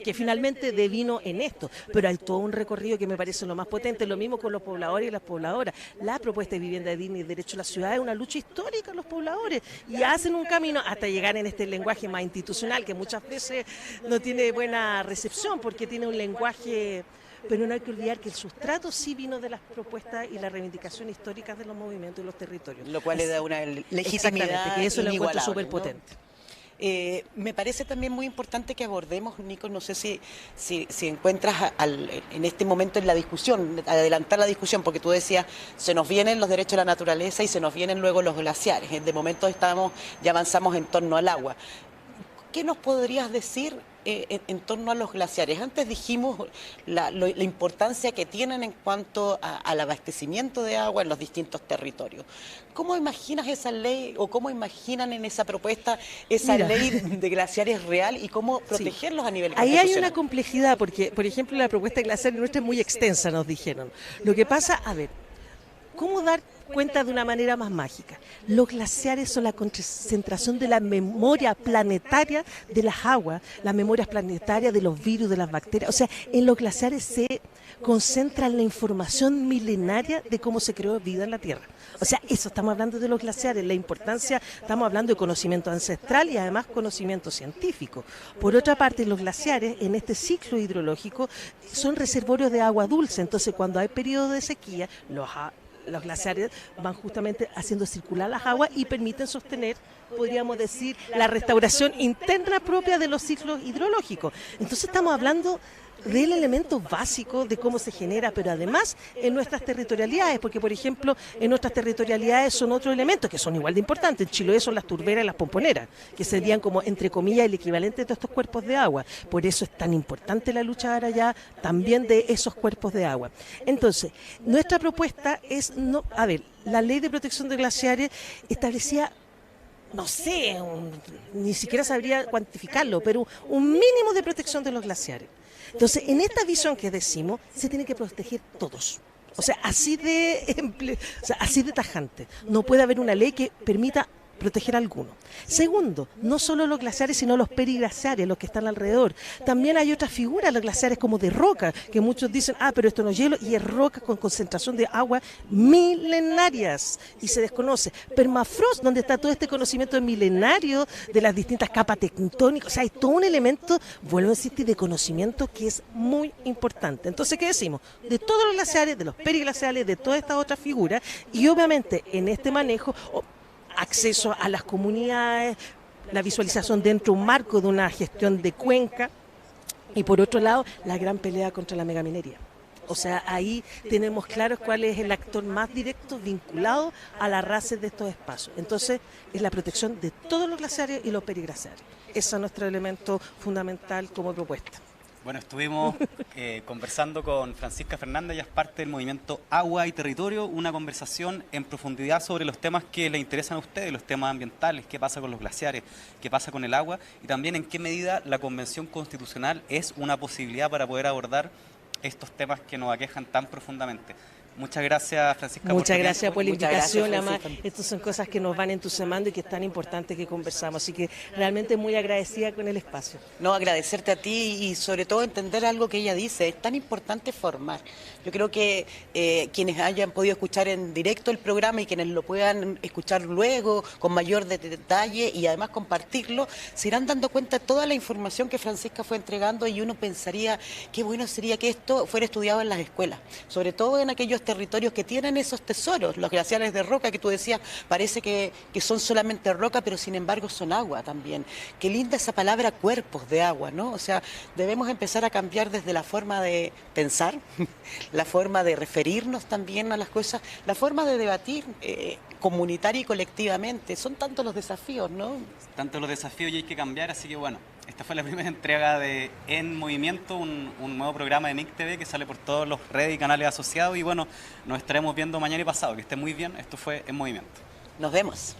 que finalmente devino en esto, pero hay todo un recorrido que me parece lo más potente, lo mismo con los pobladores y las pobladoras. La propuesta de vivienda digna y derecho a la ciudad es una lucha histórica de los pobladores, y hacen un camino hasta llegar en este lenguaje más institucional, que muchas veces no tiene buena recepción porque tiene un lenguaje... Pero no hay que olvidar que el sustrato sí vino de las propuestas y las reivindicaciones históricas de los movimientos y los territorios. Lo cual le da una legitimidad Exactamente, que eso lo encuentro inigualable, súper ¿no? potente. Me parece también muy importante que abordemos, Nico, no sé si encuentras en este momento en la discusión, adelantar la discusión, porque tú decías, se nos vienen los derechos a la naturaleza y se nos vienen luego los glaciares. De momento ya avanzamos en torno al agua. ¿Qué nos podrías decir en torno a los glaciares? Antes dijimos la importancia que tienen en cuanto al abastecimiento de agua en los distintos territorios. ¿Cómo imaginas esa ley o cómo imaginan en esa propuesta esa ley de glaciares real y cómo protegerlos a nivel Ahí constitucional? hay una complejidad porque, por ejemplo, la propuesta de glaciares nuestra es muy extensa, nos dijeron. Lo que pasa, a ver, ¿cómo dar cuenta de una manera más mágica? Los glaciares son la concentración de la memoria planetaria de las aguas, las memorias planetarias de los virus, de las bacterias. O sea, en los glaciares se concentra la información milenaria de cómo se creó vida en la Tierra. O sea, eso estamos hablando de los glaciares, la importancia, estamos hablando de conocimiento ancestral y además conocimiento científico. Por otra parte, los glaciares en este ciclo hidrológico son reservorios de agua dulce, entonces cuando hay periodo de sequía, los glaciares van justamente haciendo circular las aguas y permiten sostener, podríamos decir, la restauración interna propia de los ciclos hidrológicos. Entonces estamos hablando del elemento básico de cómo se genera, pero además en nuestras territorialidades, porque por ejemplo en nuestras territorialidades son otros elementos que son igual de importantes. En Chiloé son las turberas y las pomponeras, que serían como entre comillas el equivalente de todos estos cuerpos de agua. Por eso es tan importante la lucha ahora ya también de esos cuerpos de agua. Entonces, nuestra propuesta es, la ley de protección de glaciares establecía, no sé, ni siquiera sabría cuantificarlo, pero un mínimo de protección de los glaciares. Entonces, en esta visión que decimos, se tienen que proteger todos. O sea, así de tajante. No puede haber una ley que permita proteger a alguno. Segundo, no solo los glaciares, sino los periglaciares, los que están alrededor. También hay otras figuras, los glaciares como de roca, que muchos dicen, pero esto no es hielo, y es roca con concentración de agua milenarias, y se desconoce. Permafrost, donde está todo este conocimiento milenario de las distintas capas tectónicas, o sea, hay todo un elemento, vuelvo a insistir, de conocimiento que es muy importante. Entonces, ¿qué decimos? De todos los glaciares, de los periglaciares, de todas estas otras figuras, y obviamente en este manejo, acceso a las comunidades, la visualización dentro de un marco de una gestión de cuenca, y por otro lado, la gran pelea contra la megaminería. O sea, ahí tenemos claro cuál es el actor más directo vinculado a las raíces de estos espacios. Entonces, es la protección de todos los glaciares y los periglaciares. Ese es nuestro elemento fundamental como propuesta. Bueno, estuvimos conversando con Francisca Fernández, ella es parte del movimiento Agua y Territorio, una conversación en profundidad sobre los temas que le interesan a ustedes, los temas ambientales, qué pasa con los glaciares, qué pasa con el agua y también en qué medida la Convención Constitucional es una posibilidad para poder abordar estos temas que nos aquejan tan profundamente. Muchas gracias, Francisca. Muchas gracias por la invitación. Gracias, además, estas son cosas que nos van entusiasmando y que es tan importante que conversamos. Así que realmente muy agradecida con el espacio. No, agradecerte a ti y sobre todo entender algo que ella dice. Es tan importante formar. Yo creo que quienes hayan podido escuchar en directo el programa y quienes lo puedan escuchar luego con mayor detalle y además compartirlo, se irán dando cuenta de toda la información que Francisca fue entregando y uno pensaría qué bueno sería que esto fuera estudiado en las escuelas, sobre todo en aquellos territorios que tienen esos tesoros, los glaciares de roca que tú decías, parece que son solamente roca, pero sin embargo son agua también. Qué linda esa palabra, cuerpos de agua, ¿no? O sea, debemos empezar a cambiar desde la forma de pensar, la forma de referirnos también a las cosas, la forma de debatir comunitaria y colectivamente. Son tantos los desafíos, ¿no? Tanto los desafíos y hay que cambiar, así que bueno, esta fue la primera entrega de En Movimiento, un nuevo programa de MIC TV que sale por todos los redes y canales asociados y bueno, nos estaremos viendo mañana y pasado. Que esté muy bien, esto fue En Movimiento. Nos vemos.